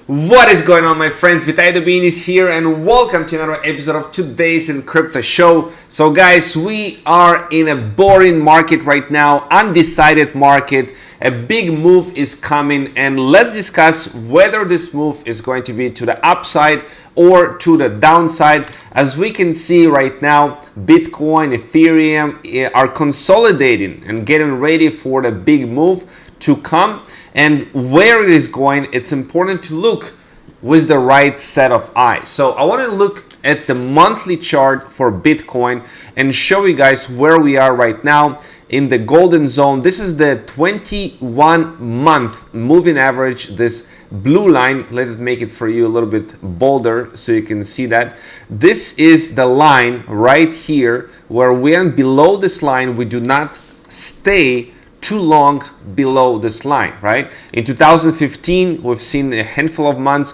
What is going on, my friends? Vitaly is here, and welcome to another episode of today's in Crypto Show. So guys, we are in a boring market right now, undecided market. A big move is coming, and let's discuss whether this move is going to be to the upside or to the downside. As we can see right now, Bitcoin, Ethereum are consolidating and getting ready for the big move to come. And where it is going, it's important to look with the right set of eyes. So I want to look at the monthly chart for Bitcoin and show you guys where we are right now in the golden zone. This is the 21-month moving average, this blue line. Let me make it for you a little bit bolder so you can see that. This is the line right here where we are below this line. We do not stay too long below this line, right? In 2015, we've seen a handful of months.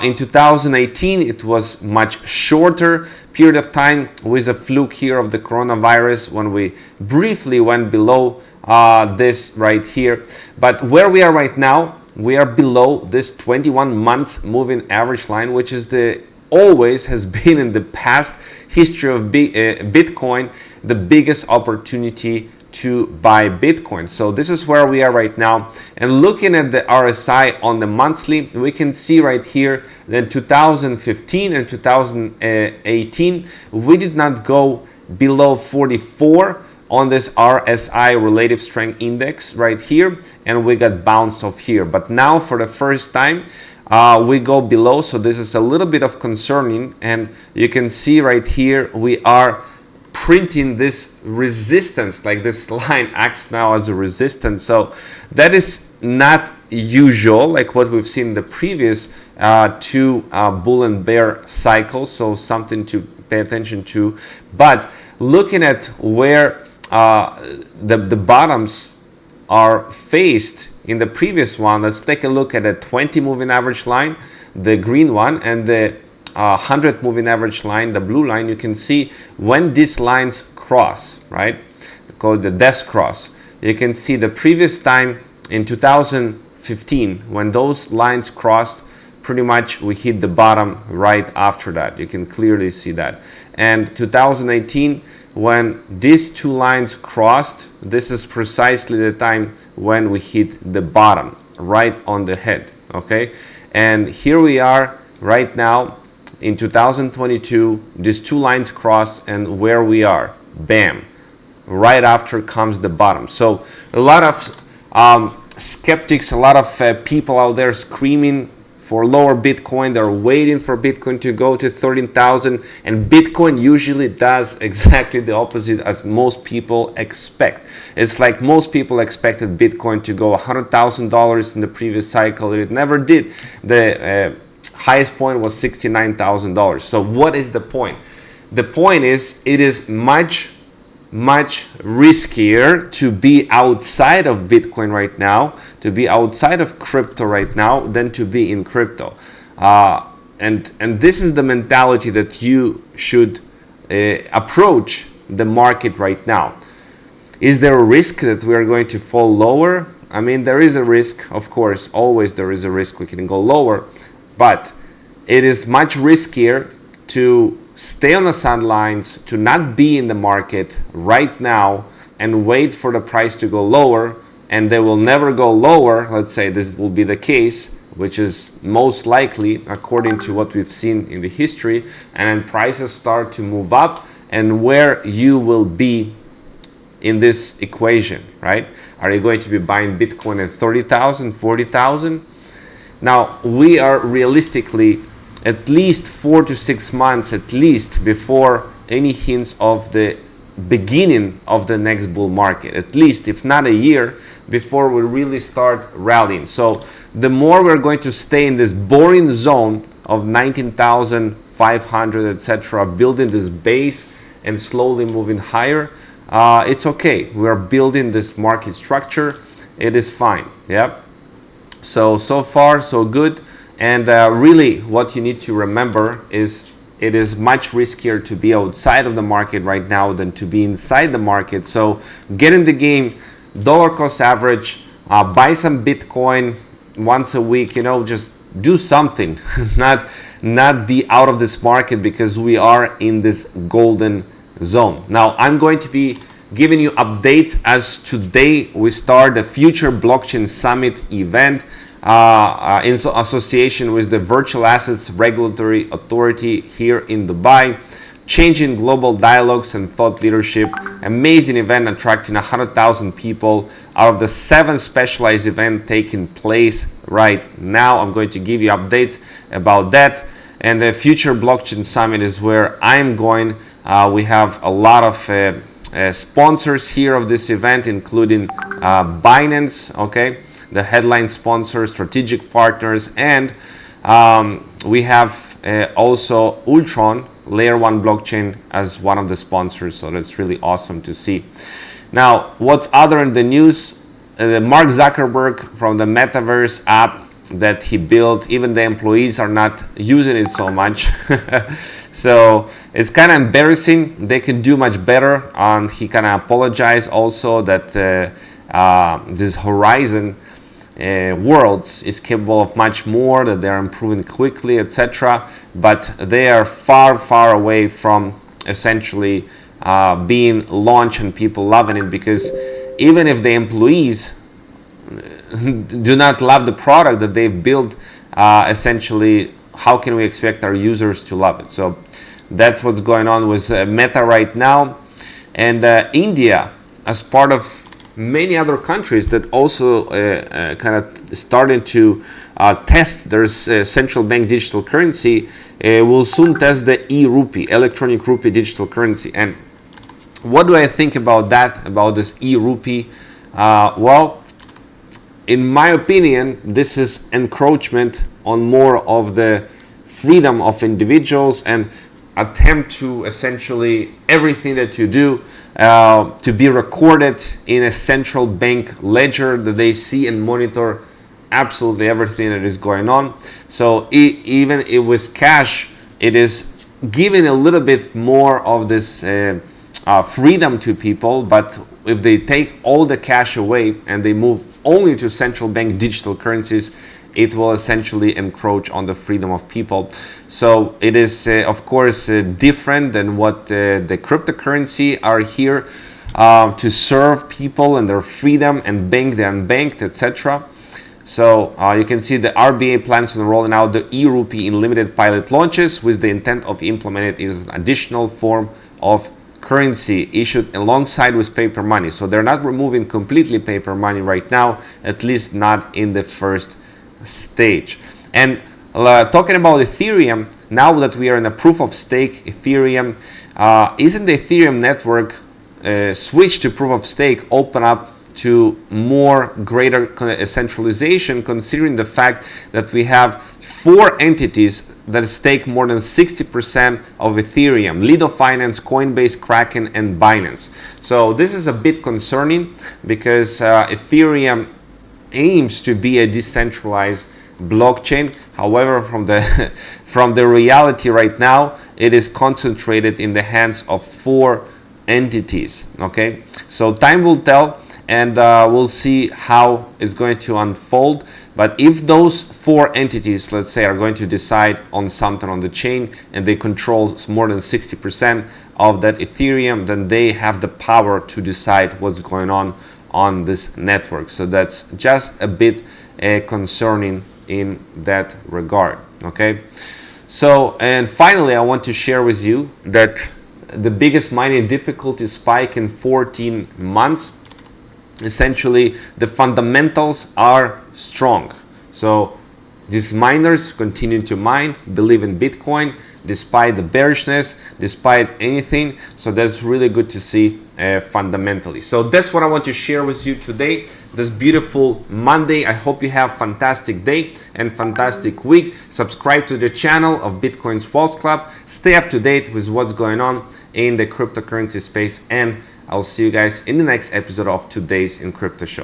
In 2018, it was much shorter period of time with a fluke here of the coronavirus when we briefly went below this right here. But where we are right now, we are below this 21 months moving average line, which is the always has been in the past history of Bitcoin, the biggest opportunity to buy Bitcoin. So this is where we are right now, and looking at the RSI on the monthly, we can see right here that 2015 and 2018 we did not go below 44 on this RSI relative strength index right here, and we got bounced off here. But now for the first time we go below, so this is a little bit of concerning, and you can see right here we are printing this resistance, like this line acts now as a resistance. So that is not usual, like what we've seen in the previous two bull and bear cycles, so something to pay attention to. But looking at where the bottoms are faced in the previous one, let's take a look at a 20 moving average line, the green one, and the 100 moving average line, the blue line. You can see when these lines cross, right, called the death cross. You can see the previous time in 2015 when those lines crossed, pretty much we hit the bottom right after that. You can clearly see that. And 2018, when these two lines crossed, this is precisely the time when we hit the bottom right on the head. Okay, and here we are right now in 2022, these two lines cross, and where we are, bam, right after comes the bottom. So a lot of skeptics, a lot of people out there screaming for lower Bitcoin. They're waiting for Bitcoin to go to 13,000, and Bitcoin usually does exactly the opposite as most people expect. It's like most people expected Bitcoin to go $100,000 in the previous cycle. It never did. The highest point was $69,000. So what is the point? The point is, it is much riskier to be outside of Bitcoin right now, to be outside of crypto right now, than to be in crypto. And this is the mentality that you should approach the market right now. Is there a risk that we are going to fall lower? I mean, there is a risk, of course, always there is a risk we can go lower. But it is much riskier to stay on the sidelines, to not be in the market right now and wait for the price to go lower, and they will never go lower. Let's say this will be the case, which is most likely according to what we've seen in the history, and then prices start to move up, and where you will be in this equation, right? Are you going to be buying Bitcoin at 30,000, 40,000? Now, we are realistically at least 4 to 6 months at least before any hints of the beginning of the next bull market, at least, if not a year, before we really start rallying. So the more we're going to stay in this boring zone of 19,500, etc., building this base and slowly moving higher, it's okay. We're building this market structure. It is fine. Yep. So far so good. And really what you need to remember is it is much riskier to be outside of the market right now than to be inside the market. So get in the game, dollar cost average, buy some Bitcoin once a week, just do something, not be out of this market, because we are in this golden zone. Now I'm going to be giving you updates as today we start the Future Blockchain Summit event in association with the Virtual Assets Regulatory Authority here in Dubai. Changing global dialogues and thought leadership. Amazing event attracting 100,000 people out of the 7 specialized events taking place right now. I'm going to give you updates about that. And the Future Blockchain Summit is where I'm going. We have a lot of sponsors here of this event, including Binance, okay, the headline sponsor, strategic partners, and we have also Ultron, Layer 1 blockchain, as one of the sponsors, so that's really awesome to see. Now, what's other in the news? Mark Zuckerberg from the Metaverse app that he built, even the employees are not using it so much. So it's kind of embarrassing. They can do much better. And he kind of apologized also that this Horizon worlds is capable of much more, that they're improving quickly, etc. But they are far away from essentially being launched and people loving it, because even if the employees do not love the product that they've built, essentially how can we expect our users to love it? So that's what's going on with Meta right now. And India, as part of many other countries that also kind of starting to test their central bank digital currency, will soon test the E-Rupee, electronic rupee digital currency. And what do I think about that, about this E-Rupee? Well, in my opinion, this is encroachment on more of the freedom of individuals and attempt to essentially everything that you do to be recorded in a central bank ledger that they see and monitor absolutely everything that is going on. So even it was cash, it is giving a little bit more of this freedom to people. But if they take all the cash away and they move only to central bank digital currencies, it will essentially encroach on the freedom of people. So it is, of course, different than what the cryptocurrency are here to serve people and their freedom and bank the unbanked, etc. So you can see the RBA plans on rolling out the E-Rupee in limited pilot launches with the intent of implementing it as an additional form of currency issued alongside with paper money. So they're not removing completely paper money right now, at least not in the first stage. And talking about Ethereum, now that we are in a proof of stake Ethereum, isn't the Ethereum network switch to proof of stake open up to more greater centralization, considering the fact that we have 4 entities that stake more than 60% of Ethereum: Lido Finance, Coinbase, Kraken, and Binance. So this is a bit concerning, because Ethereum aims to be a decentralized blockchain. However, from the reality right now, it is concentrated in the hands of 4 entities. Okay, so time will tell, and we'll see how it's going to unfold. But if those 4 entities, let's say, are going to decide on something on the chain and they control more than 60% of that Ethereum, then they have the power to decide what's going on this network. So that's just a bit concerning in that regard. Okay, so, and finally I want to share with you that the biggest mining difficulty spike in 14 months, essentially the fundamentals are strong. So these miners continue to mine, believe in Bitcoin despite the bearishness, despite anything. So that's really good to see fundamentally. So that's what I want to share with you today, this beautiful Monday. I hope you have a fantastic day and fantastic week. Subscribe to the channel of Bitcoin's Wealth Club. Stay up to date with what's going on in the cryptocurrency space, and I'll see you guys in the next episode of today's In Crypto Show.